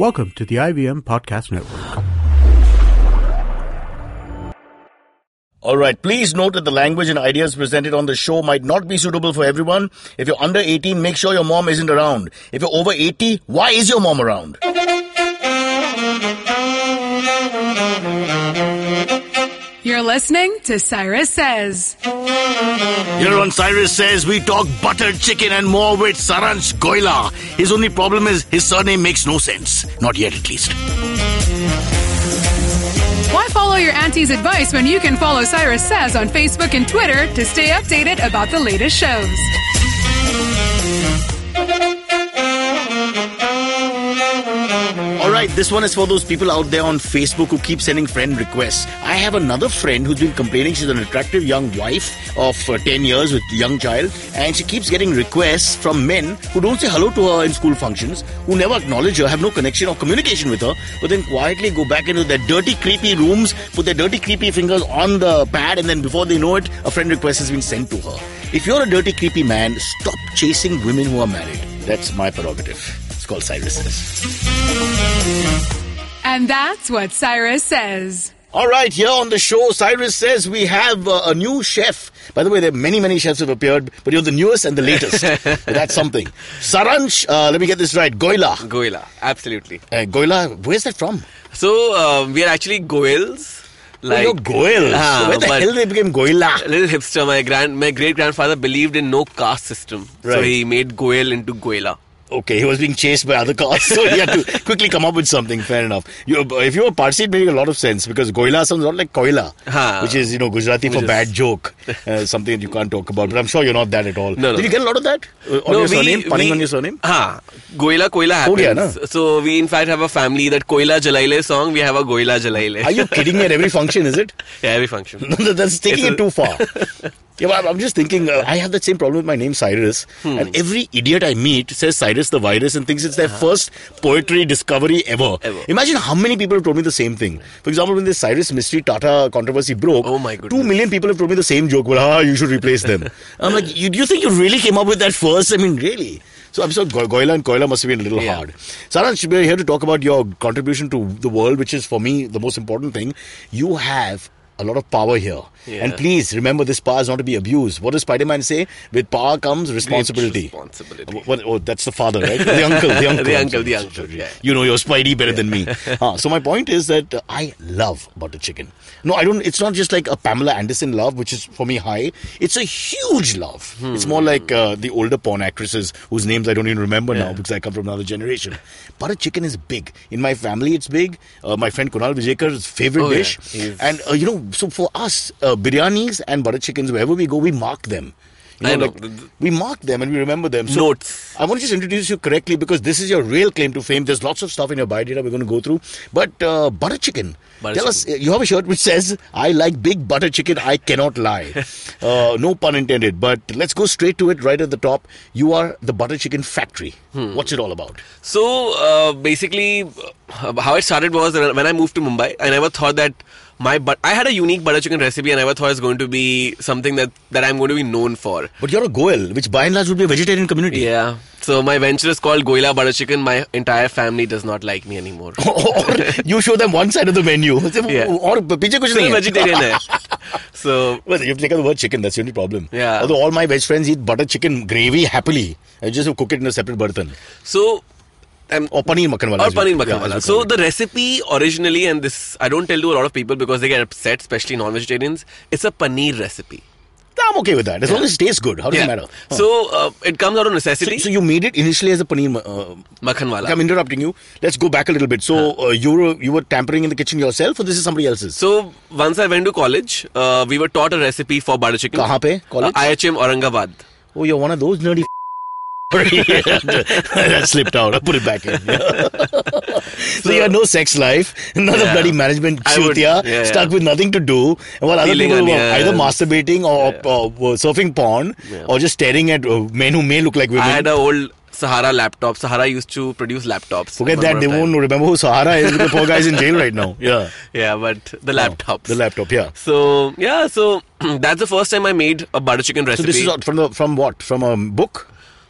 Welcome to the IVM Podcast Network. All right, please note that the language and ideas presented on the show might not be suitable for everyone. If you're under 18, make sure your mom isn't around. If you're over 80, why is your mom around? You're listening to Cyrus Says. Here on Cyrus Says, we talk buttered chicken and more with Saransh Goila. His only problem is his surname makes no sense. Not yet, at least. Why follow your auntie's advice when you can follow Cyrus Says on Facebook and Twitter to stay updated about the latest shows? Alright, this one is for those people out there on Facebook who keep sending friend requests. I have another friend who's been complaining she's an attractive young wife of 10 years with a young child, and she keeps getting requests from men who don't say hello to her in school functions, who never acknowledge her, have no connection or communication with her, but then quietly go back into their dirty, creepy rooms, put their dirty, creepy fingers on the pad, and then before they know it, a friend request has been sent to her. If you're a dirty, creepy man, stop chasing women who are married. That's my prerogative. It's called Cyrus Says. And that's what Cyrus Says. All right, here on the show, Cyrus Says we have a new chef. By the way, there are many, many chefs who have appeared, but you're the newest and the latest. That's something. Saransh, let me get this right. Goila. Goila, absolutely. Goila, where's that from? So, we are actually Goils. Like, you're Goils. So where the hell they became Goila? A little hipster. My great-grandfather believed in no caste system. Right. So he made Goil into Goila. Okay, he was being chased by other cars, so he had to quickly come up with something. Fair enough. If you were Parsi, it made a lot of sense, because Goila sounds a lot like Koila, which is, Gujarati for bad joke, something that you can't talk about. But I'm sure you're not that at all. No. Did you get a lot of that on your surname? Punning on your surname? Goila happens. So we in fact have a family, that Koila Jalaile song, we have a Goila Jalaile. Are you kidding me? At every function, is it? Yeah, every function. That's taking it too far. Yeah, but I'm just thinking, I have that same problem with my name, Cyrus. And every idiot I meet says Cyrus the virus and thinks it's their first poetry discovery ever. Imagine how many people have told me the same thing. For example, when the Cyrus Mystery Tata controversy broke, 2 million people have told me the same joke. Well, you should replace them. I'm like, do you think you really came up with that first? I mean, really? So I'm sure Goila and Koila must have been a little hard. Saransh, we're here to talk about your contribution to the world, which is, for me, the most important thing. You have a lot of power here. Yeah. And please remember, this power is not to be abused. What does Spider-Man say? With power comes responsibility. That's the father, right? The uncle. Yeah. You know your Spidey better than me. So my point is that I love butter chicken. No, I don't. It's not just like a Pamela Anderson love, which is for me high. It's a huge love. It's more like the older porn actresses whose names I don't even remember now because I come from another generation. Butter chicken is big. In my family, it's big. My friend Kunal Vijaykar's favorite dish. And, so for us, biryanis and butter chickens, wherever we go, we mark them. We mark them and we remember them. So Notes. I want to just introduce you correctly, because this is your real claim to fame. There's lots of stuff in your biodata we're going to go through. But butter chicken. Tell us, you have a shirt which says, I like big butter chicken, I cannot lie. No pun intended. But let's go straight to it right at the top. You are the butter chicken factory. What's it all about? So, basically, how it started was when I moved to Mumbai, I never thought that I had a unique butter chicken recipe, and I never thought it was going to be something that I'm going to be known for. But you're a Goel, which by and large would be a vegetarian community. Yeah. So my venture is called Goila Butter Chicken. My entire family does not like me anymore. Or you show them one side of the menu. Yeah. Or piche kuch nahi hai. Vegetarian hai. So, well, you've taken the word chicken, that's the only problem. Yeah. Although all my veg friends eat butter chicken gravy happily. I just cook it in a separate burtan. So, or paneer makhan wala. So the recipe originally, and this I don't tell to a lot of people because they get upset, especially non-vegetarians, it's a paneer recipe. I'm okay with that, as long as it tastes good. How does it matter? So it comes out of necessity. So you made it initially as a paneer makhan wala. I'm interrupting you. Let's go back a little bit. So you were tampering in the kitchen yourself, or this is somebody else's? So once I went to college, we were taught a recipe for butter chicken. Kahan pe? College? IHM Aurangabad. Oh, you're one of those nerdy that slipped out. I put it back in. So you had no sex life, another bloody management shootia, stuck with nothing to do, while other people were either masturbating or surfing porn or just staring at men who may look like women. I had an old Sahara laptop. Sahara used to produce laptops. Forget that. They won't remember who Sahara is. The poor guy's in jail right now. Yeah, but the laptops. The laptop, yeah. So that's the first time I made a butter chicken recipe. So this is from what? From a book?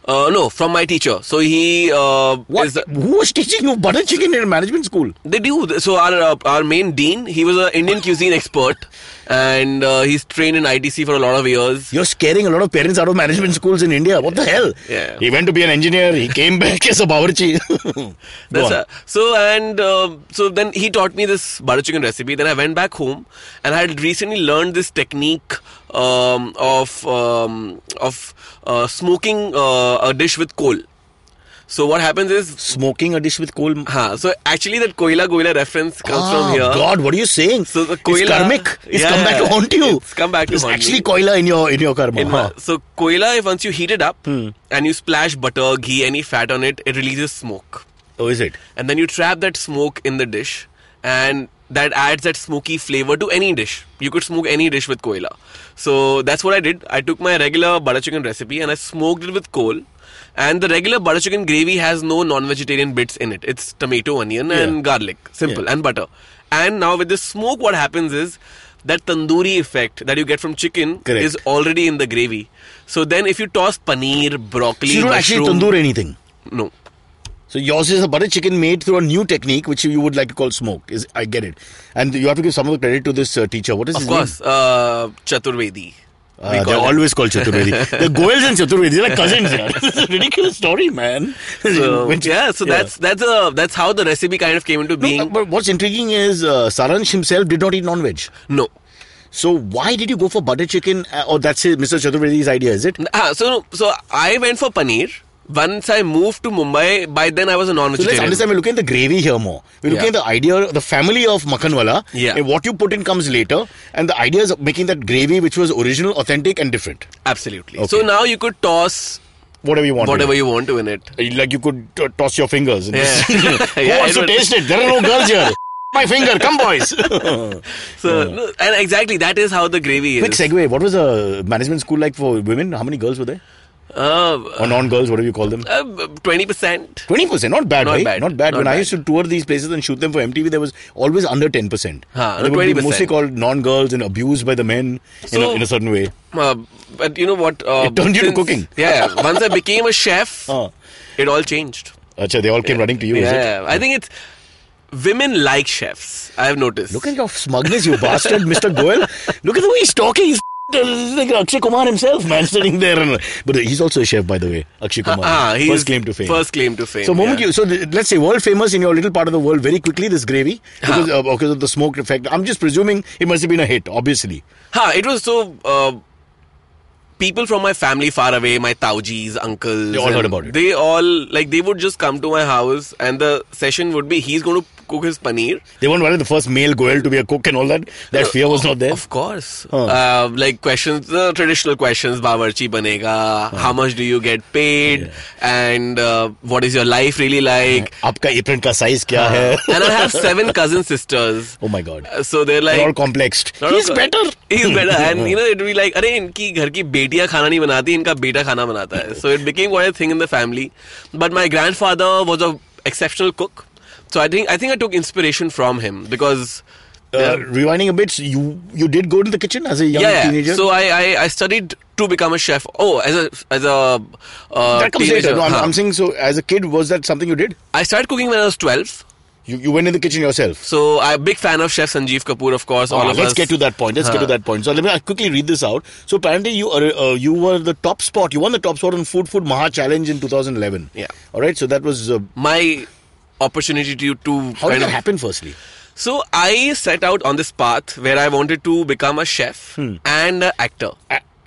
No, from my teacher. So he What? Who was teaching you butter chicken in a management school? They do. So our main dean, he was an Indian cuisine expert, and he's trained in ITC for a lot of years. You're scaring a lot of parents out of management schools in India. What the hell? Yeah. He went to be an engineer. He came back as a bawarchi. So then he taught me this butter chicken recipe. Then I went back home, and I had recently learned this technique of smoking a dish with coal. So what happens is Smoking a dish with coal. So actually that Goila reference comes from here. God, what are you saying? So the It's Goila, karmic. It's come back to haunt you. It's come back to There's haunt actually me. koila in your karma. So Goila, once you heat it up and you splash butter, ghee, any fat on it, it releases smoke. Oh, is it? And then you trap that smoke in the dish, and that adds that smoky flavor to any dish. You could smoke any dish with Goila. So that's what I did. I took my regular butter chicken recipe and I smoked it with coal. And the regular butter chicken gravy has no non-vegetarian bits in it. It's tomato, onion and garlic. Simple. And butter. And now with the smoke, what happens is that tandoori effect that you get from chicken is already in the gravy. So then if you toss paneer, broccoli, So you don't mushroom, actually tandoor anything? No. So yours is a butter chicken made through a new technique which you would like to call smoke. I get it. And you have to give some of the credit to this teacher. What is his name? Of course. Chaturvedi. They're always called Chaturvedi. The Goyals and Chaturvedi, they're like cousins. Yeah. This is a ridiculous story, man. So that's how the recipe kind of came into being. But what's intriguing is Saransh himself did not eat non-veg. No. So why did you go for butter chicken? Or that's Mr. Chaturvedi's idea, is it? So I went for paneer. Once I moved to Mumbai, by then I was a So non-vegetarian. let's understand, we're looking at the gravy here more. We're looking at the idea, the family of Makhanwala. Yeah. What you put in comes later. And the idea is making that gravy which was original, authentic and different. Absolutely. Okay. So now you could toss Whatever you want. whatever you want to in it. Like you could toss your fingers. And Yeah. Who wants to taste it? There are no girls here. My finger, come boys. So and exactly that is how the gravy is. Quick segue. What was a management school like for women? How many girls were there? Or non-girls, whatever you call them. 20%. 20%, not bad, Not right? bad. Not bad. Not When I bad. used to tour these places and shoot them for MTV, there was always under 10%. They would be 20%. mostly called non-girls and abused by the men in a certain way. But you know what? It turned you to cooking. Yeah. Once I became a chef, it all changed. Achha, they all came running to you, is it? Yeah. I think it's women like chefs. I have noticed. Look at your smugness, you bastard, Mr. Goel. Look at the way he's talking. He's like Akshay Kumar himself, man, sitting there. But he's also a chef, by the way. Akshay Kumar. First claim to fame. First claim to fame. So, let's say world famous in your little part of the world, very quickly, this gravy, because of the smoke effect. I'm just presuming it must have been a hit, obviously. It was so. People from my family far away, my taujis, uncles, They all heard about it. They all, they would just come to my house and the session would be, he's going to cook his paneer. They weren't worried the first male Goel to be a cook and all that. That fear was not there. Of course. Questions, the traditional questions, bawarchi banega, how much do you get paid, and what is your life really like? Aapka apron ka size kya hai? And I have 7 cousin sisters. Oh my God. So they're like... They're all complexed. He's better. He's better. And it'd be like, अरे इनकी घर की बेटियां खाना नहीं बनाती, इनका बेटा खाना बनाता है. So it became quite a thing in the family. But my grandfather was an exceptional cook. So I think I took inspiration from him because... Rewinding a bit, you did go to the kitchen as a young teenager? So I studied to become a chef. As a that comes teenager. later. No, I'm saying, so as a kid, was that something you did? I started cooking when I was 12. You went in the kitchen yourself? So I'm a big fan of Chef Sanjeev Kapoor, of course. Let's get to that point. So let me quickly read this out. So apparently you were the top spot. You won the top spot on Food Maha Challenge in 2011. Yeah. All right. So that was my opportunity to how did that happen? Firstly, so I set out on this path where I wanted to become a chef and an actor.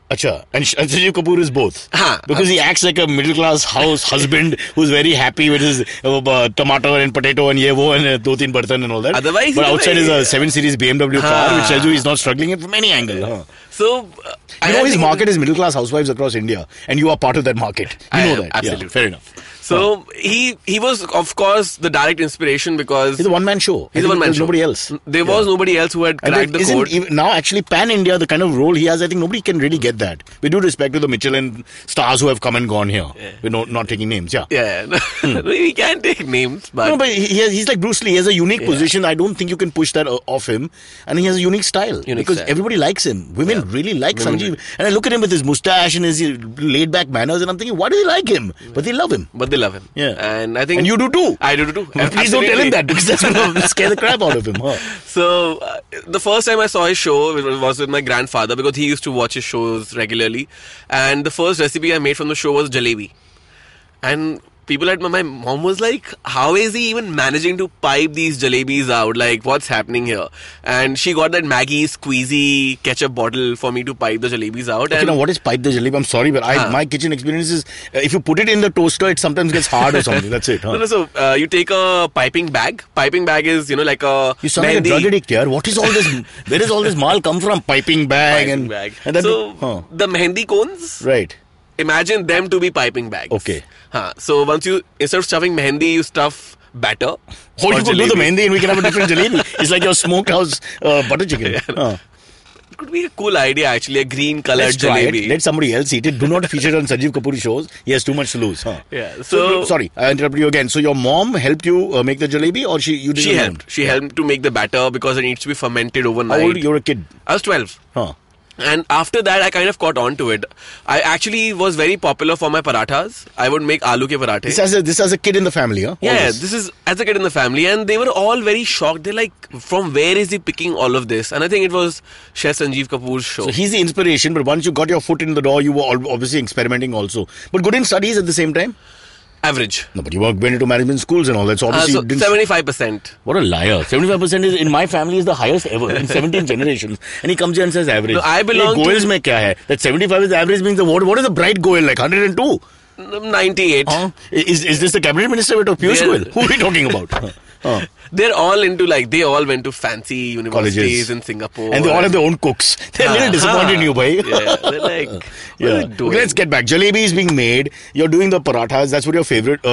Acha. And Sanjeev Kapoor is both. Because he acts like a middle class husband who's very happy with his tomato and potato and ye wo and do teen bartan and all that. Otherwise, but outside is a 7 Series BMW car, which tells you he's not struggling from any angle. So his market is middle class housewives across India, and you are part of that market. You know that. Absolutely. Yeah, fair enough. So he was, of course, the direct inspiration because He's a one-man show. He's a one-man show. Nobody else. There was nobody else who had cracked the code. Now, actually, pan-India, the kind of role he has, I think nobody can really get that. We do respect to the Michelin stars who have come and gone here. Yeah. We're not taking names, yeah. Yeah, we can take names, but... No, but he's like Bruce Lee. He has a unique position. I don't think you can push that off him. And he has a unique style. Because everybody likes him. Women really like Sanjeev. And I look at him with his mustache and his laid-back manners, and I'm thinking, why do they like him? But they love him. Yeah. And I think... And you do too. I do too. Please don't tell him that, because that's going to scare the crap out of him. Huh? So, the first time I saw his show was with my grandfather, because he used to watch his shows regularly. And the first recipe I made from the show was jalebi. And people at my mom was like, how is he even managing to pipe these jalebis out? Like, what's happening here? And she got that Maggi squeezy ketchup bottle for me to pipe the jalebis out. Okay, now what is pipe the jalebi? I'm sorry, but my kitchen experience is, if you put it in the toaster, it sometimes gets hard or something. That's it. Huh? No, so you take a piping bag. Piping bag is, like a... You sound like a drug addict here. What is all this? Where does all this mal come from? Piping bag. Piping and bag. And then the mehendi cones... Right. Imagine them to be piping bags. Okay. So once you, instead of stuffing mehendi, you stuff batter. Or you could do the mehendi and we can have a different jalebi. It's like your smokehouse butter chicken. It could be a cool idea, actually, a green colored Let's try jalebi. it. Let somebody else eat it. Do not feature it on Sanjeev Kapoor's shows. He has too much to lose. Yeah. So sorry, I interrupted you again. So your mom helped you make the jalebi, or you didn't? She helped. She helped to make the batter because it needs to be fermented overnight. How old? You're a kid. I was 12. And after that, I kind of caught on to it. I actually was very popular for my parathas. I would make aloo ke parathe. This as a kid in the family, huh? Yeah, this is as a kid in the family. And they were all very shocked. They're like, from where is he picking all of this? And I think it was Chef Sanjeev Kapoor's show. So he's the inspiration, but once you got your foot in the door, you were obviously experimenting also. But good in studies at the same time? Average. No, but you went into management schools and all that. So obviously you didn't... 75%. What a liar. 75% is, in my family, is the highest ever in 17 generations. And he comes here and says average. No, I belong to... Goils mein kya hai? That 75 is average means what is the bright Goil like? 102? 98. Is this the cabinet minister of Piyush Goyal? Who are we talking about? They're all into they all went to fancy universities colleges in Singapore. And they all have their own cooks. They're a little disappointed in you, bhai. Yeah, they're like, what are you doing? Let's get back. Jalebi is being made. You're doing the parathas. That's what you're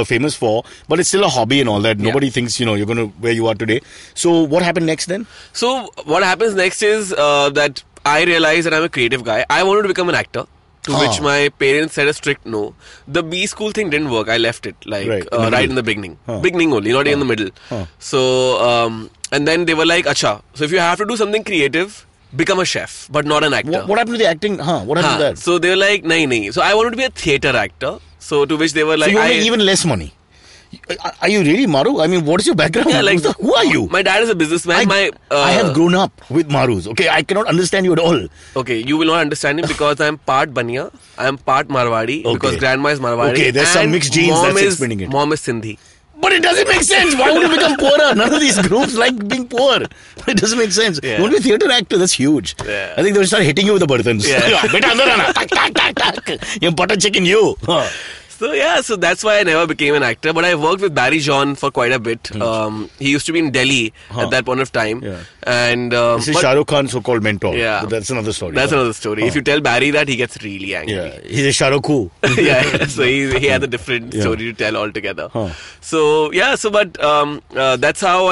famous for. But it's still a hobby and all that. Nobody thinks, you're going to where you are today. So what happened next then? So what happens next is that I realized that I'm a creative guy. I wanted to become an actor. To which my parents said a strict no. The B school thing didn't work. I left it right in the beginning. Beginning only, not in the middle. So, and then they were like, Acha, so if you have to do something creative, become a chef, but not an actor. What happened to the acting? What happened to that? So they were like, nahi. So I wanted to be a theatre actor. So to which they were like, so you make even less money. Are you really Maru? I mean, what is your background? Yeah, who are you? My dad is a businessman. I have grown up with Marus. Okay, I cannot understand you at all. Okay, you will not understand him because I am part Bania. I am part Marwadi because grandma is Marwadi. Okay, there's some mixed genes that's explaining it. Mom is Sindhi. But it doesn't make sense. Why would you become poorer? None of these groups like being poor. It doesn't make sense. Yeah. You want to be a theatre actor? That's huge. Yeah. I think they will start hitting you with the burthans. Yeah. Beta andar aana. You butter chicken you. So that's why I never became an actor. But I worked with Barry John for quite a bit. He used to be in Delhi at that point of time. Yeah. And this is Shah Rukh Khan's so-called mentor. Yeah. But that's another story. That's another story. If you tell Barry that, he gets really angry. Yeah. He's a Shah Rukh who? Yeah. So he had a different story to tell altogether. So but that's how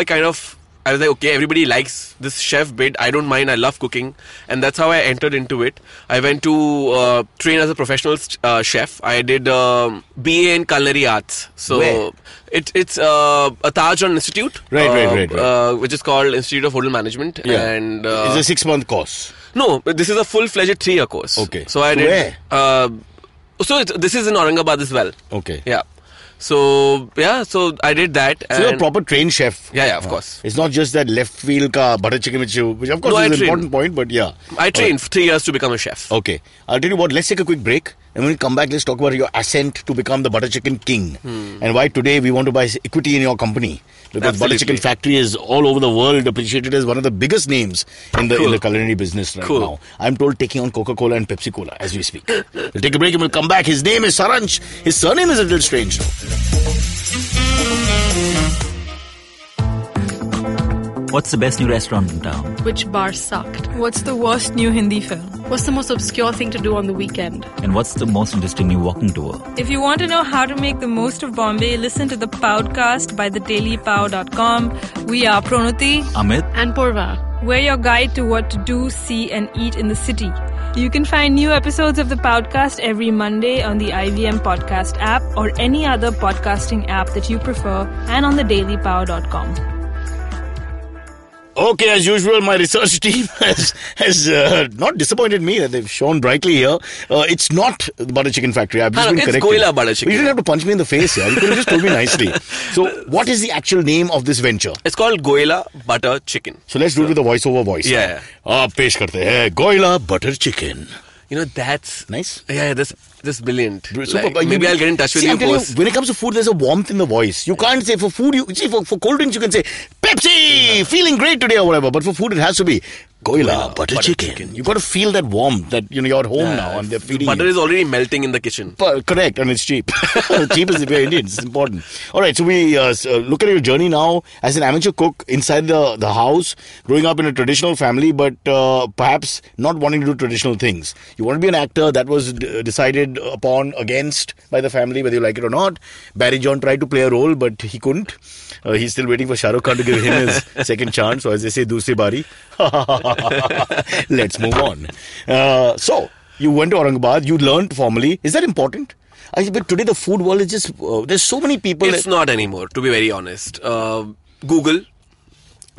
I was like, okay, everybody likes this chef bit. I don't mind. I love cooking. And that's how I entered into it. I went to train as a professional chef. I did BA in Culinary Arts. So where? It's a Taj Institute. Right. Which is called Institute of Hotel Management. Yeah. And it's a 6-month course. No, this is a full-fledged 3-year course. Okay. So I did. Where? This is in Aurangabad as well. Okay. Yeah. So I did that. So you're a proper trained chef. Yeah, of course. It's not just that left field ka butter chicken which of course is an important point, but yeah. I trained for 3 years to become a chef. Okay. I'll tell you what, let's take a quick break. And when we come back, let's talk about your ascent to become the butter chicken king. And why today we want to buy equity in your company. Because Absolutely. Butter Chicken Factory is all over the world appreciated as one of the biggest names in the culinary business right now. I'm told taking on Coca-Cola and Pepsi-Cola as we speak. We'll take a break and we'll come back. His name is Saransh. His surname is a little strange though. What's the best new restaurant in town? Which bar sucked? What's the worst new Hindi film? What's the most obscure thing to do on the weekend? And what's the most interesting new walking tour? If you want to know how to make the most of Bombay, listen to the Podcast by thedailypow.com. We are Pronuti, Amit, And Purva. We're your guide to what to do, see, and eat in the city. You can find new episodes of the podcast every Monday on the IVM Podcast app or any other podcasting app that you prefer, and on thedailypow.com. Okay, as usual, my research team has not disappointed me. They've shown brightly here. It's not the Butter Chicken Factory. I've just been corrected. It's Goila Butter Chicken. You didn't have to punch me in the face here. You could have just told me nicely. So, what is the actual name of this venture? It's called Goila Butter Chicken. So, let's do it with the voiceover voice. Yeah. Pesh karte hai. Goila Butter Chicken. You know, that's... Nice. Yeah, that's brilliant. Super. Like, maybe I'll get in touch with you post. When it comes to food, there's a warmth in the voice. You can't say for food, for cold drinks, you can say, Pepsi, feeling great today or whatever. But for food, it has to be Goila Butter Chicken. You got to feel that warmth that, you're at home now and they're feeding Butter you. is already melting in the kitchen. Correct, and it's cheap. Cheap is if you're Indian, it's important. All right, so we look at your journey now as an amateur cook inside the house, growing up in a traditional family, but perhaps not wanting to do traditional things. You want to be an actor. That was decided upon against by the family, whether you like it or not. Barry John tried to play a role, but he couldn't. He's still waiting for Shah Rukh Khan to give him his second chance, or as they say, dusri bari. Let's move on. So, you went to Aurangabad, you learned formally. Is that important? But today the food world is just, there's so many people. It's not anymore, to be very honest. Google.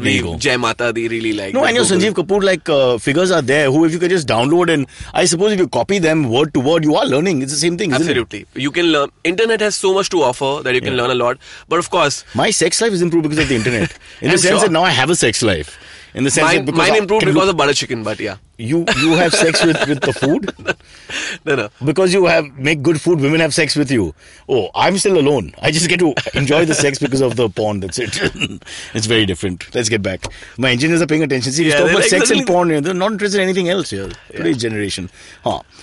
Jai Mata Di really like. No, and your Sanjeev Kapoor figures are there who if you can just download, and I suppose if you copy them word to word, you are learning. It's the same thing, isn't Absolutely. You can learn. Internet has so much to offer that you can learn a lot. But of course, my sex life is improved because of the internet. In the sense that now I have a sex life. In the sense that mine improved because of butter chicken, but yeah. You have sex with the food? No. Because you make good food, women have sex with you. Oh, I'm still alone. I just get to enjoy the sex because of the porn. That's it. It's very different. Let's get back. My engineers are paying attention. See, we talk about sex and porn. They're not interested in anything else here. Today's generation.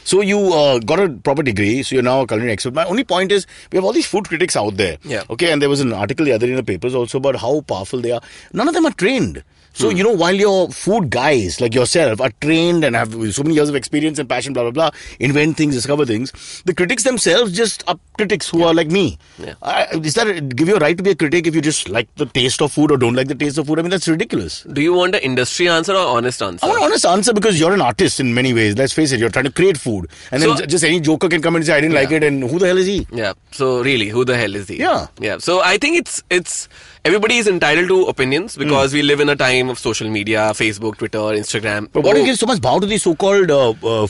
So you got a proper degree. So you're now a culinary expert. My only point is, we have all these food critics out there. Yeah. Okay, and there was an article the other day in the papers also about how powerful they are. None of them are trained. So, while your food guys like yourself are trained and have so many years of experience and passion, blah, blah, blah, invent things, discover things, the critics themselves just are critics who are like me. Yeah. Does that give you a right to be a critic if you just like the taste of food or don't like the taste of food? I mean, that's ridiculous. Do you want an industry answer or honest answer? I want an honest answer because you're an artist in many ways. Let's face it, you're trying to create food. And then just any joker can come and say, I didn't like it, and who the hell is he? Yeah. So really, who the hell is he? Yeah. So I think it's everybody is entitled to opinions because we live in a time of social media, Facebook, Twitter, Instagram. But why do you give so much bow to these so-called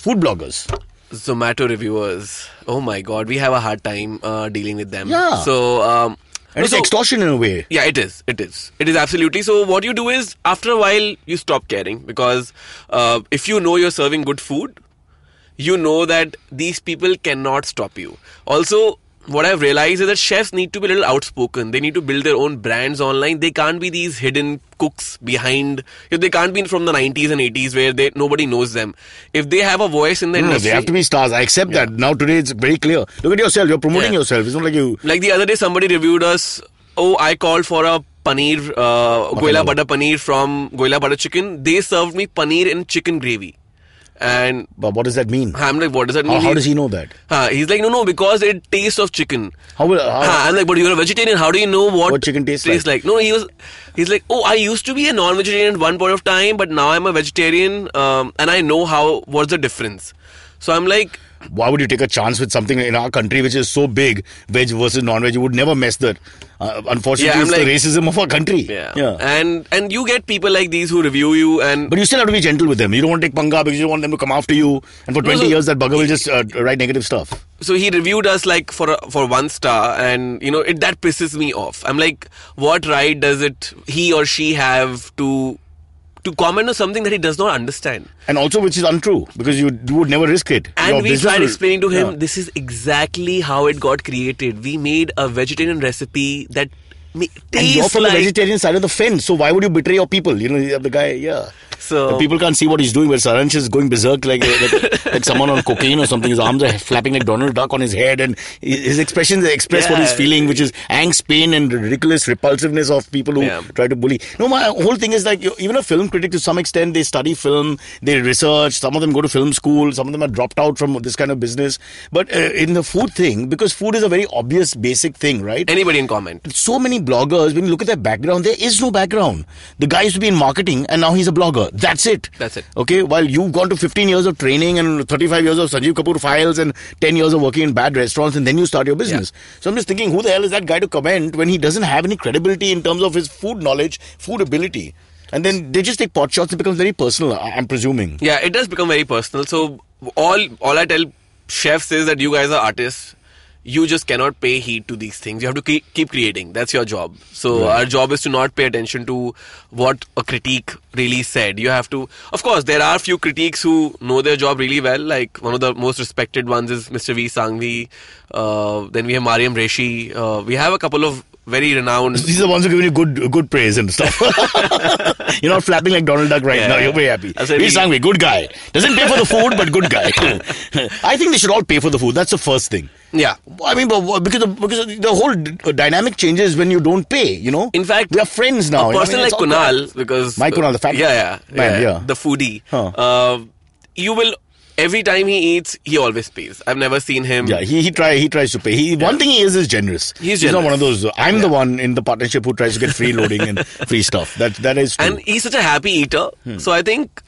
food bloggers? Zomato reviewers. Oh my God, we have a hard time dealing with them. Yeah. So and it's extortion in a way. Yeah, it is. It is absolutely. So what you do is, after a while, you stop caring because if you know you're serving good food, you know that these people cannot stop you. Also, what I've realized is that chefs need to be a little outspoken. They need to build their own brands online. They can't be these hidden cooks behind. They can't be from the 90s and 80s where nobody knows them. If they have a voice in the industry... they have to be stars. I accept that. Now today it's very clear. Look at yourself. You're promoting yourself. It's not like you... Like the other day somebody reviewed us. Oh, I called for a paneer, Goila butter paneer from Goila Butter Chicken. They served me paneer in chicken gravy. But what does that mean? I'm like, what does that mean? How does he know that? He's like, no, because it tastes of chicken. I'm like, but you're a vegetarian. How do you know what chicken tastes like? No, he's like, oh, I used to be a non-vegetarian at one point of time, but now I'm a vegetarian, and I know what's the difference. So I'm like, why would you take a chance with something in our country which is so big, veg versus non-veg? You would never mess that. Unfortunately, it's the racism of our country. Yeah. And you get people like these who review you, but you still have to be gentle with them. You don't want to take panga because you want them to come after you. And for 20 years, that bugger will just write negative stuff. So he reviewed us like for 1 star, and that pisses me off. I'm like, what right does he or she have to comment on something that he does not understand? And also which is untrue, because you would never risk it. And we tried explaining to him, this is exactly how it got created. We made a vegetarian recipe that And you're from the vegetarian side of the fence, so why would you betray your people? You know, the guy, So the people can't see what he's doing, but Saransh is going berserk like someone on cocaine or something. His arms are flapping like Donald Duck on his head, and his expressions express what he's feeling, which is angst, pain, and ridiculous repulsiveness of people who try to bully. No, my whole thing is like, even a film critic, to some extent, they study film, they research, some of them go to film school, some of them are dropped out from this kind of business. But in the food thing, because food is a very obvious, basic thing, right? Anybody can comment. So many bloggers, when you look at their background, there is no background. The guy used to be in marketing, and now he's a blogger. That's it. Okay, while you've gone to 15 years of training and 35 years of Sanjeev Kapoor files and 10 years of working in bad restaurants, and then you start your business. So I'm just thinking, who the hell is that guy to comment when he doesn't have any credibility in terms of his food knowledge, food ability? And then they just take pot shots. It becomes very personal, I'm presuming. Yeah, it does become very personal. So all I tell chefs is that you guys are artists. You just cannot pay heed to these things. You have to keep creating. That's your job. So our job is to not pay attention to what a critique really said. You have to... Of course, there are few critiques who know their job really well. Like, one of the most respected ones is Mr. V. Sanghvi. Then we have Mariam Reshi. We have a couple of very renowned... These are the ones who give you good praise and stuff. You're not flapping like Donald Duck right now. You're very happy. V. Sanghvi, good guy. Doesn't pay for the food, but good guy. I think they should all pay for the food. That's the first thing. Yeah. I mean, because the whole dynamic changes when you don't pay, you know? In fact, we are friends now. A person like Kunal, because... My Kunal, the fat man, the foodie. You will... Every time he eats, he always pays. I've never seen him... Yeah, he tries to pay. One thing he is generous. He's not one of those... I'm the one in the partnership who tries to get free loading and free stuff. That is true. And he's such a happy eater. So I think...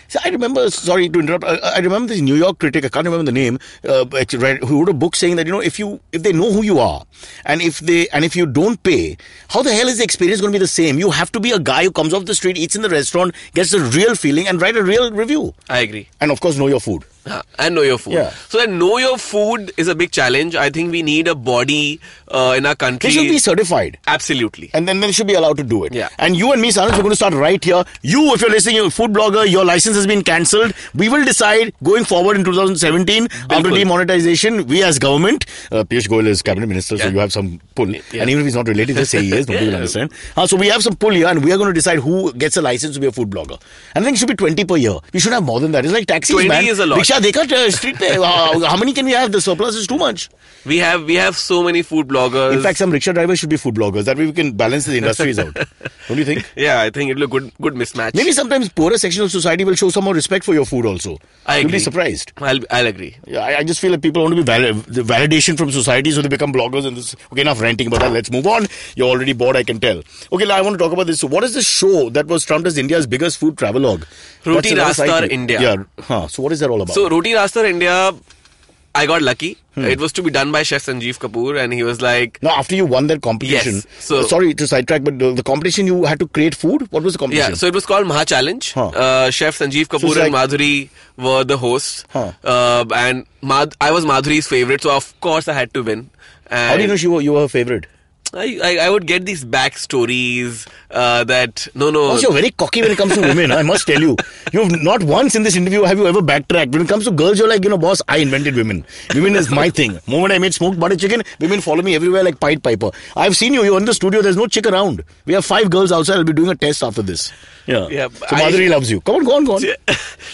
See, I remember, sorry to interrupt, I remember this New York critic, I can't remember the name, who wrote a book saying that, you know, if they know who you are, and if you don't pay, how the hell is the experience going to be the same? You have to be a guy who comes off the street, eats in the restaurant, gets the real feeling, and write a real review. I agree. And of course, know your food. And know your food. Yeah. So that know your food is a big challenge. I think we need a body in our country. They should be certified. Absolutely. And then they should be allowed to do it. Yeah. And you and me, Saransh, we're going to start right here. You, if you're listening, you're a food blogger, your license has been cancelled. We will decide going forward in 2017, after demonetization, we as government, Piyush Goila is cabinet minister, so you have some pull. Yeah. And even if he's not related, just say he is. Nobody will understand. So we have some pull here, and we are going to decide who gets a license to be a food blogger. And I think it should be 20 per year. We should have more than that. It's like taxis, 20 man. Is a lot. Riksha, dekha, street pe. How many can we have? The surplus is too much. We have so many food bloggers. In fact, some rickshaw drivers should be food bloggers. That way we can balance the industries out. Don't you think? Yeah, I think it'll be a good mismatch. Maybe sometimes poorer section of society will show some more respect for your food also. I agree. You'll be surprised. I'll agree. Yeah, I just feel like people want to be the validation from society, so they become bloggers. And this, okay, enough ranting about that. Let's move on. You're already bored, I can tell. Okay, now I want to talk about this. So, what is the show that was trumped as India's biggest food travelogue? Roti Rastar India. Yeah. So, what is that all about? So, Roti Rastar India, I got lucky. It was to be done by Chef Sanjeev Kapoor, and he was like... No, after you won that competition... Yes. So, sorry to sidetrack, but the competition, you had to create food? What was the competition? Yeah, so it was called Maha Challenge. Chef Sanjeev Kapoor and Madhuri were the hosts. And I was Madhuri's favourite, so of course I had to win. And how do you know you were her favourite? I would get these backstories that no. You're very cocky when it comes to women. I must tell you, you've not once in this interview have you ever backtracked. When it comes to girls, you're like, boss, I invented women. Women is my thing. Moment I made smoked butter chicken, women follow me everywhere like Pied Piper. I've seen you. You're in the studio. There's no chick around. We have 5 girls outside. I'll be doing a test after this. Yeah. So Madhuri loves you. Come on.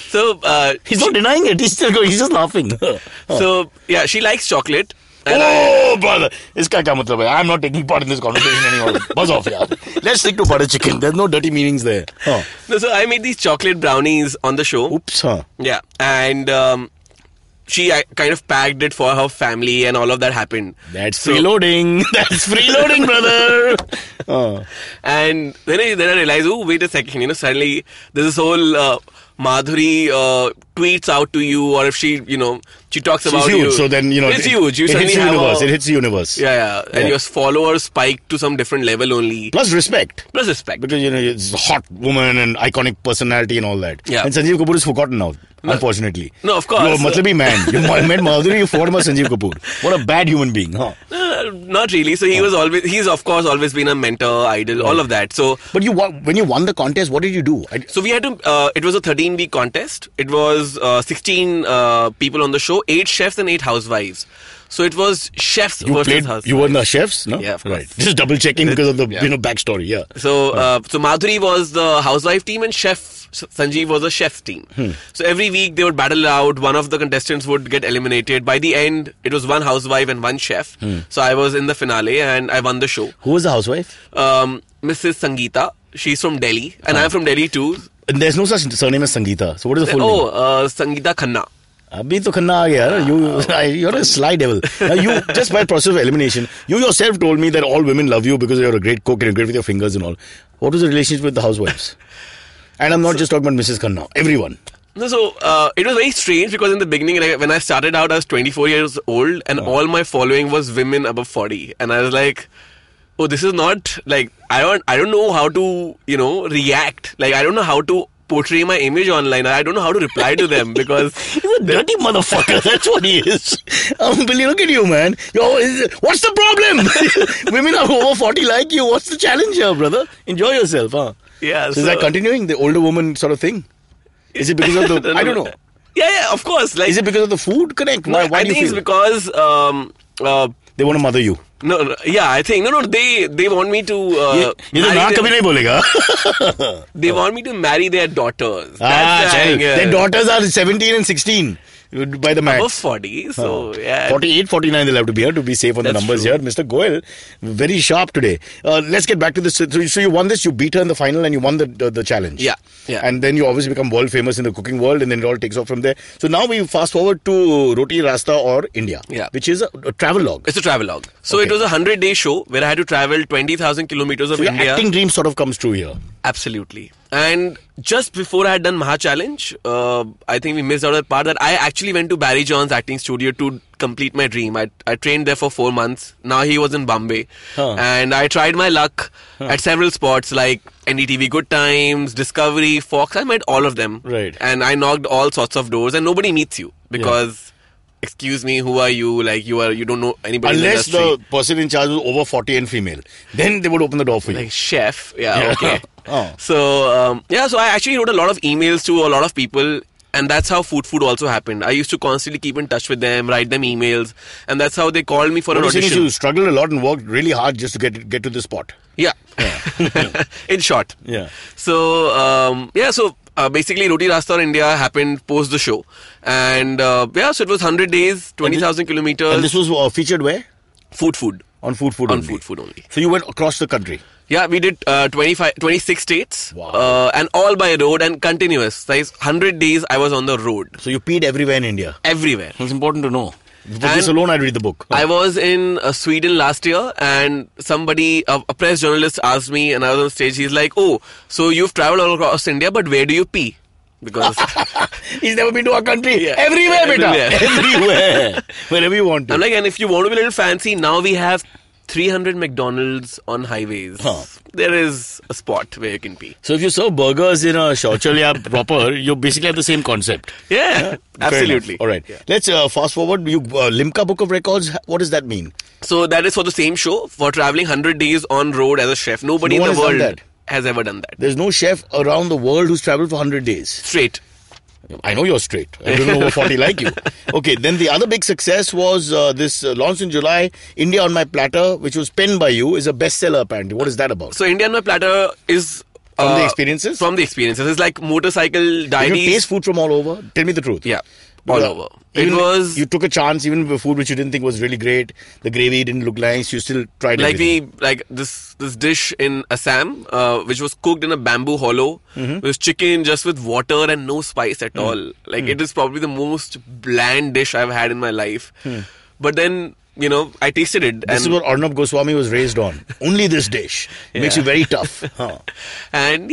So he's not denying it. He's still going. He's just laughing. So yeah, she likes chocolate. Brother, iska kya matlab hai? I'm not taking part in this conversation anymore. Buzz off, yaar. Let's stick to butter chicken. There's no dirty meanings there. No, so I made these chocolate brownies on the show. Oops, Yeah, and she kind of packed it for her family, and all of that happened. That's freeloading. That's freeloading, brother. And then I realized, wait a second. Suddenly there's this whole Madhuri tweets out to you, or if she, she talks about huge, you. So then, it's huge. It hits the universe. Yeah. And your followers spike to some different level only. Plus respect. Because, it's a hot woman and iconic personality and all that. Yeah. And Sanjeev Kapoor is forgotten now, unfortunately. No, of course. You're a matlabi man. You met Madhuri, you forgot about Sanjeev Kapoor. What a bad human being, huh? Not really. So he's of course always been a mentor, idol, all of that. So, but when you won the contest, what did you do? So we had to. It was a 13-week contest. It was 16 people on the show, 8 chefs and 8 housewives. So it was chefs You versus played. housewives. You were in the chefs, no? Yeah, of course. Right. Just double checking because of the Yeah. backstory. Yeah. So Madhuri was the housewife team and Chef Sanjeev was the chef's team. So every week they would battle out. One of the contestants would get eliminated. By the end, it was one housewife and one chef. So I was in the finale and I won the show. Who was the housewife? Mrs. Sangeeta. She's from Delhi and I'm from Delhi too. And there's no such surname as Sangeeta. So what is the full name? Sangeeta Khanna. Abhi to khanna aa gaya, na? You're a sly devil. Now you, just by process of elimination, you yourself told me that all women love you because you're a great cook and you're great with your fingers and all. What was the relationship with the housewives? And I'm not just talking about Mrs. Khanna. Everyone. No, so it was very strange because in the beginning, when I started out, I was 24 years old and all my following was women above 40. And I was like, oh, this is not like, I don't know how to, react. Like, I don't know how to portray my image online. I don't know how to reply to them because He's a dirty motherfucker. That's what he is. Billy, look at you, man. What's the problem? Women are over 40 like you. What's the challenge here, brother? Enjoy yourself, huh? yeah. So is that continuing, the older woman sort of thing? Is it because of the... I don't know. Yeah, of course. Like, Is it because of the food? Correct. no, Why I do you think it's feel? because They want to mother you. no, yeah, I think they want me to ये तो marry ना them- कभी नहीं बोलेगा. they want me to marry their daughters. Ah, That's the chal. angle. Their daughters are 17 and 16 by the above maths. 40. So yeah, 48, 49 they'll have to be here to be safe on the That's numbers true. here. Mr. Goel, very sharp today. Let's get back to this. So you won this, you beat her in the final and you won the challenge. Yeah. And then you obviously become world famous in the cooking world and then it all takes off from there. So now we fast forward to Roti Rasta or India, Yeah. which is a travel log. It's a travelogue. So Okay. it was a 100-day show where I had to travel 20,000 kilometers of So your India. acting dream sort of comes true here. Absolutely. And just before I had done Maha Challenge, I think we missed out that part that I actually went to Barry John's acting studio to complete my dream. I trained there for 4 months. Now he was in Bombay. And I tried my luck at several spots like NDTV Good Times, Discovery, Fox. I met all of them. Right. And I knocked all sorts of doors and nobody meets you because... Excuse me, who are you? Like you don't know anybody Unless in the industry. the person in charge was over 40 and female. Then they would open the door for you. Like chef, yeah. Okay. Oh. So so I actually wrote a lot of emails to a lot of people, and that's how food also happened. I used to constantly keep in touch with them, write them emails, and that's how they called me for an What you're saying is audition. you struggled a lot and worked really hard just to get to this spot. Yeah. In short. Yeah. So so basically Roti Rasta or India happened post the show, and so it was 100 days, 20,000 kilometers. And this was featured where? food On food on only. food only. So you went across the country. Yeah, we did 26 states, Wow. and all by road and continuous. Like 100 days I was on the road, So you peed everywhere in India. everywhere. It's important to know. For And this alone, I'd read the book. I was in Sweden last year, and somebody, a press journalist asked me, and I was on stage, he's like, oh, so you've traveled all across India, but where do you pee? Because He's never been to our country. Yeah. Everywhere, beta. Everywhere. Everywhere. Wherever you want to. I'm like, and if you want to be a little fancy, now we have 300 McDonald's on highways. Huh. There is a spot where you can pee. So if you serve burgers in a Shauchalya proper, you basically have the same concept. Yeah, Fair absolutely. enough. All right. Let's fast forward. You Limca Book of Records, what does that mean? So that is for the same show, for traveling 100 days on road as a chef. Nobody No in one the has done world that. has ever done that. There's no chef around the world who's traveled for 100 days. Straight. I know you're straight. I don't know over 40 like you. Okay, then the other big success was this launched in July, India on My Platter, which was penned by you, is a bestseller apparently. What is that about? So India on My Platter is... From the experiences? From the experiences. It's like motorcycle Did you diaries. taste food from all over? Tell me the truth. Yeah, all over. Even It was... You took a chance even with food which you didn't think was really great. The gravy didn't look nice. You still tried everything. Like this dish in Assam, which was cooked in a bamboo hollow, with chicken just with water and no spice at all. Like it is probably the most bland dish I've had in my life. But then, I tasted it. This is what Arnab Goswami was raised on. Only this dish. It makes you very tough. Huh. And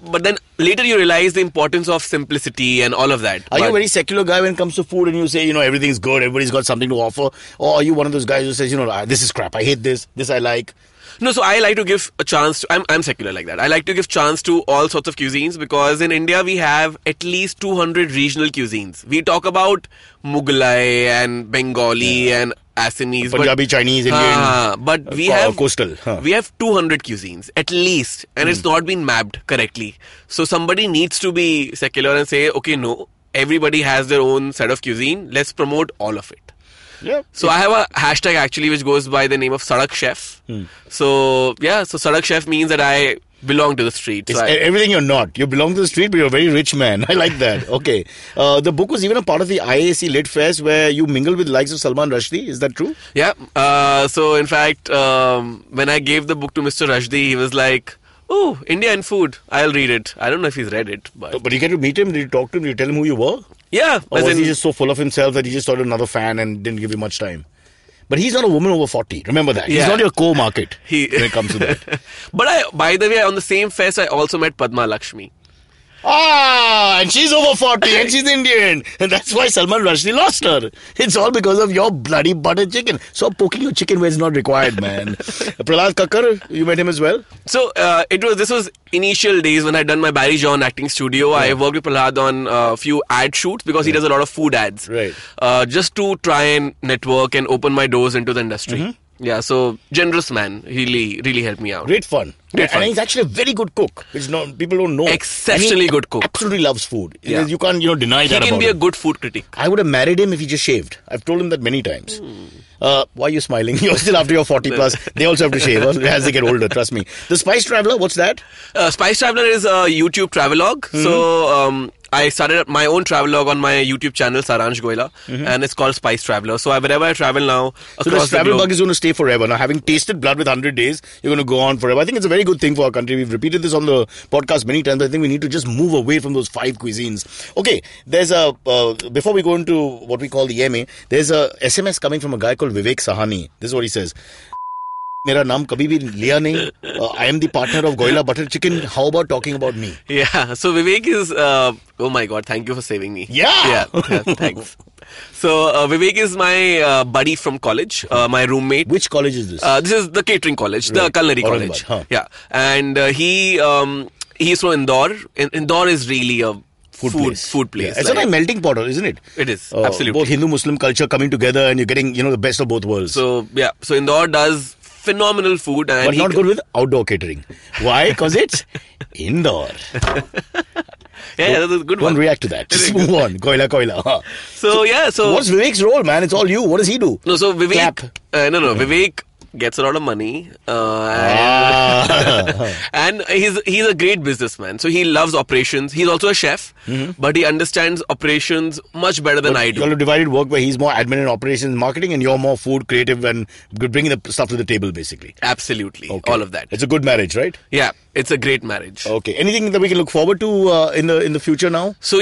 but then later you realize the importance of simplicity and all of that. Are you a But- very secular guy when it comes to food and you say, everything's good, everybody's got something to offer? Or are you one of those guys who says, this is crap, I hate this I like? No, so I like to give a chance to... I'm secular like that. I like to give chance to all sorts of cuisines because in India we have at least 200 regional cuisines. We talk about Mughlai and Bengali and Assamese. Punjabi, Chinese, Indian, but we have... coastal. We have 200 cuisines, at least. And it's not been mapped correctly. So somebody needs to be secular and say, okay, no, everybody has their own set of cuisine. Let's promote all of it. Yeah. So I have a hashtag actually which goes by the name of Sarak Chef. So Sarak Chef means that I belong to the street. It's So everything you're not. You belong to the street, but you're a very rich man. I like that. Okay. The book was even a part of the IAC Lit Fest where you mingle with the likes of Salman Rushdie. Is that true? yeah. So in fact, when I gave the book to Mr. Rushdie, he was like, "Oh, India and food. I'll read it." I don't know if he's read it, but But you get to meet him. Did you talk to him? Did you tell him who you were? yeah. Or as was in- he just so full of himself that he just thought another fan and didn't give you much time? But he's not a woman over 40. Remember that. He's Yeah. not your core market He- when it comes to that. But by the way, on the same fest, I also met Padma Lakshmi. And she's over 40 and she's Indian. And that's why Salman Rushdie lost her. It's all because of your bloody butter chicken. So poking your chicken where it's not required, man. Prahlad Kakkar, you met him as well? So this was initial days when I'd done my Barry John acting studio. I worked with Prahlad on a few ad shoots because he does a lot of food ads. Right. Just to try and network and open my doors into the industry. Yeah, so generous man. Really helped me out. Great fun. Great fun. And he's actually a very good cook, which people don't know. Exceptionally And he good cook. Absolutely loves food. Yeah. You can't, deny He that can about be a him. good food critic. I would have married him if he just shaved. I've told him that many times. Why are you smiling? You're still after your 40 plus. They also have to shave as they get older, trust me. The Spice Traveler, what's that? Spice Traveler is a YouTube travelogue. So I started my own travelogue on my YouTube channel, Saransh Goila, and it's called Spice Traveler. So wherever I travel now, So across this the travel globe, bug is going to stay forever. Now, having tasted blood with 100 days, you're going to go on forever. I think it's a very good thing for our country. We've repeated this on the podcast many times. I think we need to just move away from those 5 cuisines. Okay, there's a, before we go into what we call the MA, there's a SMS coming from a guy called Vivek Sahani. This is what he says. मेरा नाम कभी भी लिया नहीं. I am the partner of Goila Butter Chicken. How about talking about me? Yeah, so Vivek is, oh my god, thank you for saving me. Yeah. Thanks. So Vivek is my buddy from college, my roommate. Which college is this? This is the catering college, the Right. culinary Aurangabad, college. huh. Yeah, and he's from Indore. Indore is really a food place. Yeah. It's like a melting pot, isn't it? It is, absolutely. Both Hindu-Muslim culture coming together and you're getting, the best of both worlds. So Indore does phenomenal food, and But not good with outdoor catering. Why? Because it's indoor. Yeah, that's a good Don't one. react to that. Just move on. Koila. So What's Vivek's role, man? It's all you. What does he do? no, so Vivek, Clap. Vivek gets a lot of money, Ah. and he's a great businessman. So he loves operations. He's also a chef, but he understands operations much better than I You do. all have divided work where he's more admin and operations marketing and you're more food, creative and bringing the stuff to the table, basically. Absolutely, Okay. all of that. It's a good marriage, right? Yeah, it's a great marriage. Okay. Anything that we can look forward to in the future now? So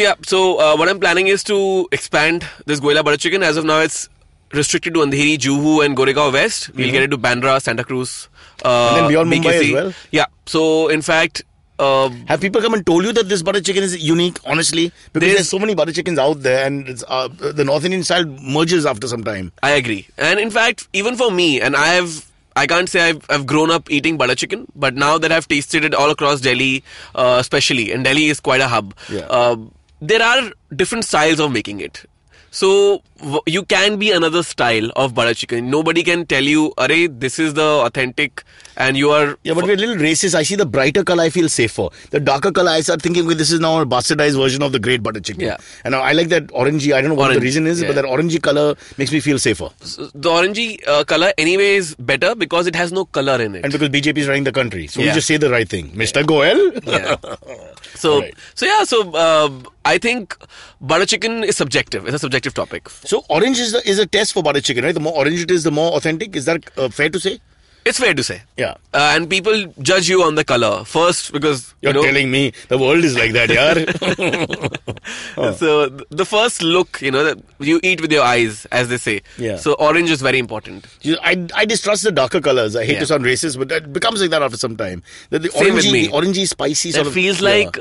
what I'm planning is to expand this Goila butter chicken. As of now, it's restricted to Andheri, Juhu, and Goregaon West. We'll get it to Bandra, Santa Cruz, And then beyond Mumbai BKC. as well? Yeah. So in fact, Have people come and told you that this butter chicken is unique, honestly? Because there's so many butter chickens out there and it's, the North Indian style merges after some time. I agree. And in fact, even for me, and I can't say I've grown up eating butter chicken, but now that I've tasted it all across Delhi, especially, and Delhi is quite a hub, Yeah. there are different styles of making it. So you can be another style of butter chicken. Nobody can tell you, "Arey, this is the authentic," and you are. Yeah, but we're a little racist. I see the brighter color, I feel safer. The darker color, I start thinking, well, this is now a bastardized version of the great butter chicken. Yeah. And I like that orangey. I don't know what the Orange, reason is, yeah. but that orangey color makes me feel safer. The orangey color anyway is better because it has no color in it. And because BJP is running the country. So we Yeah. just say the right thing. Mr. Goel. Yeah. So, Alright. I think butter chicken is subjective. It's a subjective topic. So orange is a test for butter chicken, right? The more orange it is, the more authentic. Is that fair to say? It's fair to say. Yeah. And people judge you on the color first because You're telling me the world is like that, yaar. So the first look, that you eat with your eyes, as they say. Yeah. So orange is very important. I distrust the darker colors. I hate Yeah. to sound racist, but it becomes like that after some time. The Same with me. orangey, spicy sort It of. feels yeah. like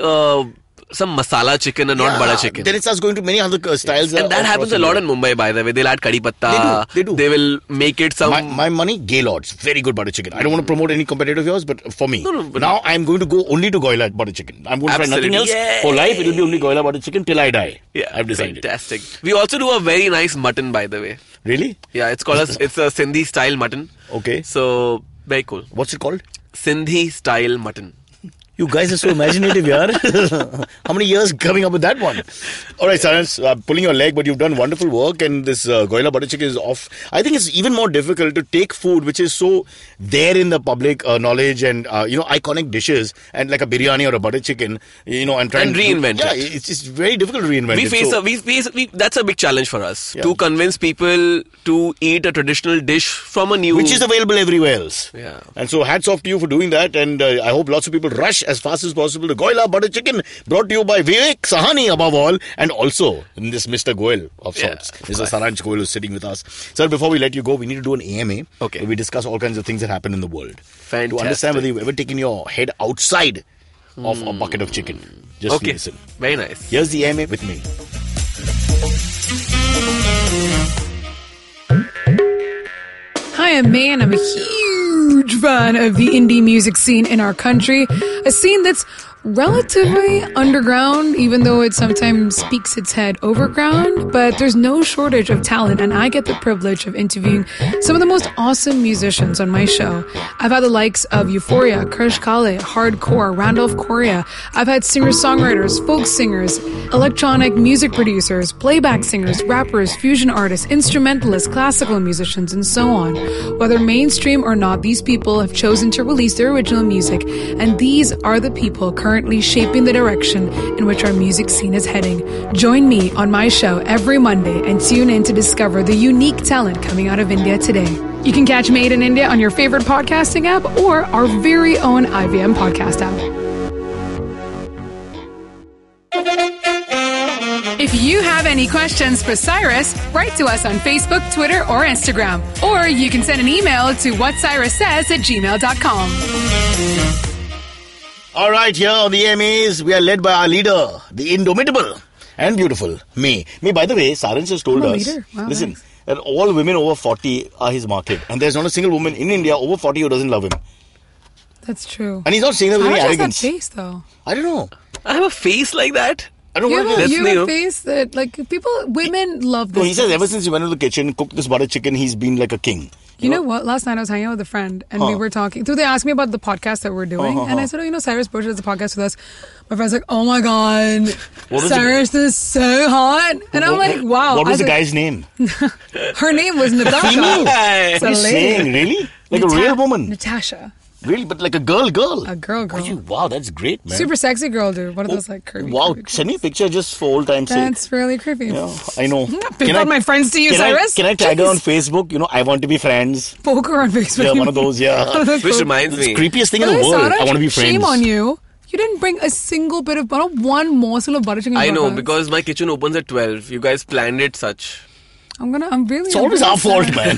some masala chicken and not Yeah, butter chicken. Then it starts going to many other styles. And that happens a lot in Mumbai, by the way. They'll add curry patta. They do. They will make it some. My money, Gaylord's. Very good butter chicken. I don't want to promote any competitor of yours, but for me. No, but- now I'm going to go only to Goila butter chicken. I'm going to try nothing else. Absolutely. For life, it will be only Goila butter chicken till I die. Yeah, I've decided. Fantastic. We also do a very nice mutton, by the way. Really? Yeah, it's a Sindhi style mutton. Okay. So very cool. What's it called? Sindhi style mutton. You guys are so imaginative, yaar. How many years coming up with that one? All right, Saransh, pulling your leg, but you've done wonderful work, and this Goila butter chicken is off. I think it's even more difficult to take food which is so there in the public knowledge and iconic dishes, and like a biryani or a butter chicken, and try And reinvent Yeah, it. it's very difficult to reinvent. That's a big challenge for us to convince people to eat a traditional dish from a new, which is available everywhere else. Yeah. And so hats off to you for doing that, and I hope lots of people rush as fast as possible to Goila butter chicken, brought to you by Vivek Sahani above all, and also in this Mr. Goel of sorts. Mr. Saransh Goel who's sitting with us. Sir, before we let you go, we need to do an AMA. Okay. Where we discuss all kinds of things that happen in the world. Fantastic. To understand whether you've ever taken your head outside of a bucket of chicken. Just listen. Very nice. Here's the AMA with me. Hi, I'm May, and I'm a huge fan of the indie music scene in our country. A scene that's relatively underground, even though it sometimes speaks its head overground. But there's no shortage of talent, and I get the privilege of interviewing some of the most awesome musicians on my show. I've had the likes of Euphoria, Krish Kale, Hardcore, Randolph Correa. I've had singer-songwriters, folk singers, electronic music producers, playback singers, rappers, fusion artists, instrumentalists, classical musicians, and so on. Whether mainstream or not, these people have chosen to release their original music, and these are the people currently shaping the direction in which our music scene is heading. Join me on my show every Monday and tune in to discover the unique talent coming out of India today. You can catch Made in India on your favorite podcasting app or our very own IVM podcast app. If you have any questions for Cyrus, write to us on Facebook, Twitter, or Instagram. Or you can send an email to whatcyrussays@gmail.com. All right, here on the AMAs, we are led by our leader, the indomitable and beautiful May. May, by the way, Saransh has told I'm a us, leader. Wow, listen, nice. that all women over 40 are his market. And there's not a single woman in India over 40 who doesn't love him. That's true. And he's not saying that with How any much has that arrogance. face, though? I don't know. I have a face like that. I don't know what it is. That's You have new. a face that, like, women love this. No, he says face. ever since he went into the kitchen, cooked this butter chicken, he's been like a king. You know what? Last night I was hanging out with a friend and we were talking. So they asked me about the podcast that we're doing. And I said, Cyrus Bush does a podcast with us. My friend's like, oh my God, What was Cyrus is so hot. And I'm like, wow. What I was the said- guy's name? Her name was Natasha. Female? It's What are a you lady. saying? Really? Like a real woman? Natasha. Really? But like a girl? A girl. Wow, that's great, man. Super sexy girl, dude. What are those like curvy? Wow, curvy send me a picture just for old time's sake. That's really creepy. Yeah, I know. Pick up my friends to you, Cyrus. Can I tag her on Jeez. Facebook? I want to be friends. Poke her on Facebook. Yeah, one of those, yeah. That's Which cool. reminds It's me. the creepiest thing in By the way, world. Sarah, I want to be friends. Shame on you. You didn't bring a single bit of, not one morsel of butter chicken. I in know, your house. because my kitchen opens at 12. You guys planned it such. I'm really. It's always our fault, man.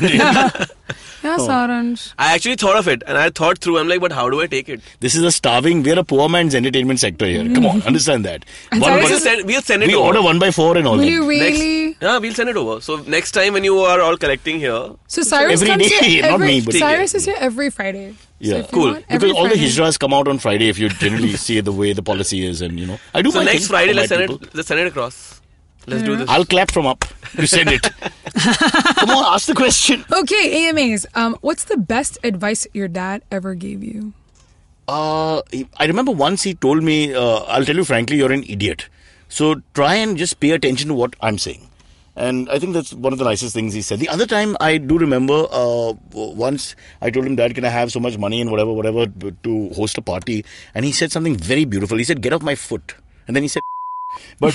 Yeah, Saransh. I actually thought of it and I thought through. I'm like, but how do I take it? This is we're a poor man's entertainment sector here. Come on, understand that. And One Cyrus butter- is- We'll send it we over. order 1x4 and all Will that. you really? Yeah, we'll send it over. So next time when you are all collecting here, So Cyrus Every comes day, here not every, me, but- Cyrus is here every Friday. So Yeah, if you cool. want, every Because all the Friday- hijras come out on Friday if you generally see the way the policy is, and I do so my next thing Friday for my let's send people. it. Let's send it across. Let's do this. I'll clap from up. You send it. Come on, ask the question. Okay, AMAs. What's the best advice your dad ever gave you? I remember once he told me, I'll tell you frankly, you're an idiot. So try and just pay attention to what I'm saying. And I think that's one of the nicest things he said. The other time I do remember once I told him, Dad, can I have so much money and whatever to host a party? And he said something very beautiful. He said, get off my foot. And then he said, but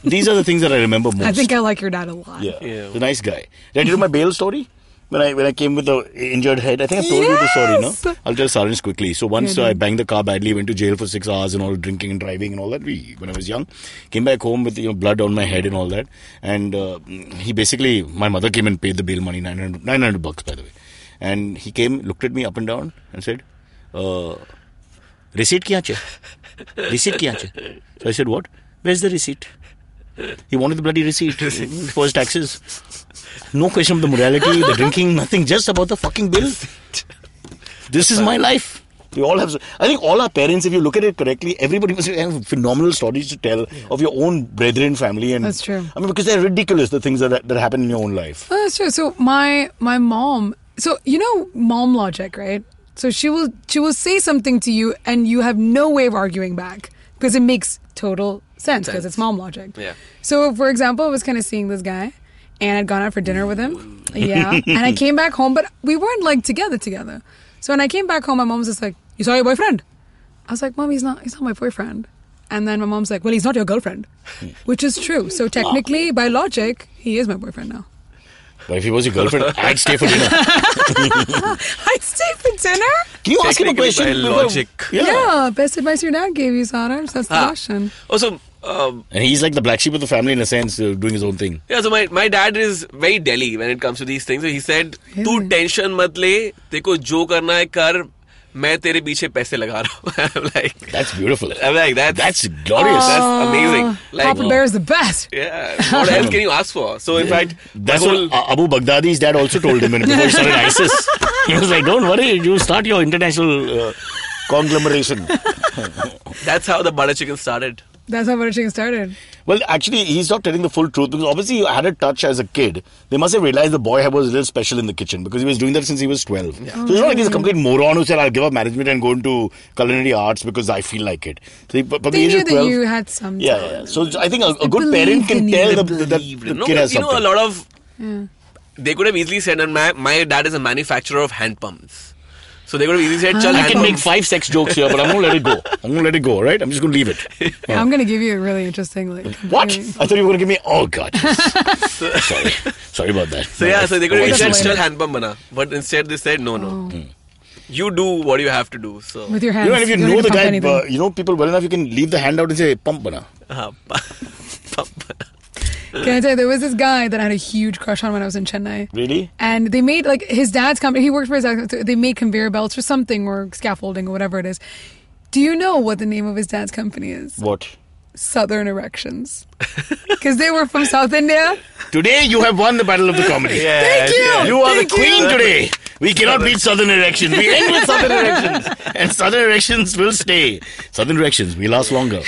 these are the things that I remember most. I think I like your dad a lot. Yeah, the nice guy. Did I tell you my bail story? When I came with the injured head, I think I've told you the story, no? I'll tell Saransh quickly. So once I banged the car badly, went to jail for 6 hours and all, drinking and driving and all that. When I was young, came back home with blood on my head and all that. And he basically, my mother came and paid the bail money, $900 by the way. And he came, looked at me up and down and said, receipt kya che? Receipt kya che? So I said, what? Where's the receipt? He wanted the bloody receipt for his taxes. No question of the morality, the drinking, nothing. Just about the fucking bill. This is my life. We all have. I think all our parents, if you look at it correctly, everybody must have phenomenal stories to tell of your own brethren, family, and That's true. I mean, because they're ridiculous, the things that happen in your own life. Oh, that's true. So my mom. So mom logic, right? So she will say something to you and you have no way of arguing back because it makes total sense because it's mom logic. Yeah. So, for example, I was kind of seeing this guy and I'd gone out for dinner with him. Yeah. And I came back home, but we weren't like together. So when I came back home, my mom was just like, "You saw your boyfriend?" I was like, "Mom, he's not my boyfriend." And then my mom's like, "Well, he's not your girlfriend," which is true. So technically, by logic, he is my boyfriend now. But if he was your girlfriend, I'd stay for dinner. I'd stay for dinner? Can you ask him a question? By logic. Yeah, best advice your dad gave you, Saransh. That's the question. Also, And he's like the black sheep of the family in a sense, doing his own thing. yeah, so my dad is very Delhi when it comes to these things. So he said, "Tu tension mat le, teko jo karna hai kar, मैं तेरे पीछे पैसे लगा रहा हूँ." I'm like, That's beautiful. I'm like, That's glorious. That's amazing. Like, Papa Bear is the best. yeah, what else can you ask for? So in fact, That's what Abu Baghdadi's dad also told him before he started ISIS. He was like, "Don't worry, you start your international conglomeration." that's how the butter chicken started. That's how butter chicken started. Well, actually, he's not telling the full truth because obviously he had a touch as a kid. They must have realized the boy was a little special in the kitchen because he was doing that since he was 12. Yeah. So it's not like he's a complete moron who said, "I'll give up management and go into culinary arts because I feel like it." So from the They age knew of 12, that you had some yeah. talent. So I think a good believed parent can in you. tell They that the kid has you something. know, a lot of they could have easily said, and my dad is a manufacturer of hand pumps. So they could have easily said, "Chal, I hand can make pumps." 5 sex jokes here, but I'm going to let it go. I'm going to let it go, right? I'm just going to leave it. Yeah. I'm going to give you a really interesting... What? I thought you were going to give me... Oh, God. Sorry about that. So yeah, so they could have That's said, fine. "Chal, hand pump bana," but instead they said, "No. You do what you have to do." So With your hands. You know, and if you don't know need to the pump guy, anything. you know people well enough, you can leave the hand out and say, "Pump bana." pump. Can I tell you, there was this guy that I had a huge crush on when I was in Chennai. Really? And they made, like, his dad's company, he worked for his dad's, they made conveyor belts or something, or scaffolding or whatever it is. Do you know what the name of his dad's company is? What? Southern Erections. Because they were from South India. Today you have won the battle of the comedy. Thank you. You are Thank the queen you. today. We cannot beat Southern Erections. We end with Southern Erections. And Southern Erections will stay. Southern Erections, we last longer.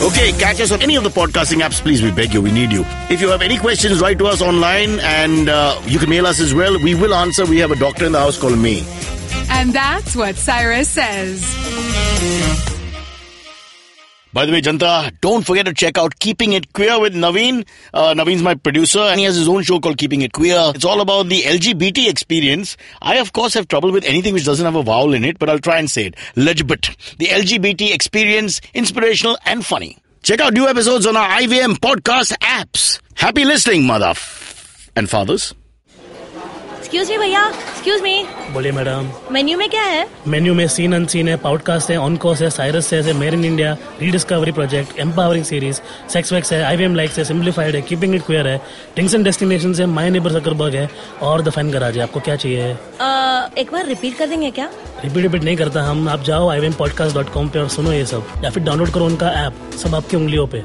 Okay, catch us on any of the podcasting apps, please. We beg you, we need you. If you have any questions, write to us online and you can mail us as well. We will answer. We have a doctor in the house called me. And that's what Cyrus says. By the way, Janta, don't forget to check out Keeping It Queer with Naveen. Naveen's my producer and he has his own show called Keeping It Queer. It's all about the LGBT experience. I, of course, have trouble with anything which doesn't have a vowel in it, but I'll try and say it. Legitimate. The LGBT experience, inspirational and funny. Check out new episodes on our IVM podcast apps. Happy listening, mother and fathers. Excuse me भैया excuse me बोलिए madam menu में क्या है menu में scene unseen है podcast है on course है Cyrus है made in India rediscovery project empowering series sex wax है आईवीएम लाइक्स है सिंप्लीफाइड है कीपिंग इट क्वियर है टिंग्स एंड डेस्टिनेशंस है माय नेबर सकरबर्ग है और द फैन गराज है आपको क्या चाहिए एक बार रिपीट कर देंगे क्या रिपीट नहीं करता हम आप जाओ ivmpodcast.com पे और सुनो ये सब या फिर डाउनलोड करो उनका ऐप सब आपकी उंगलियों पे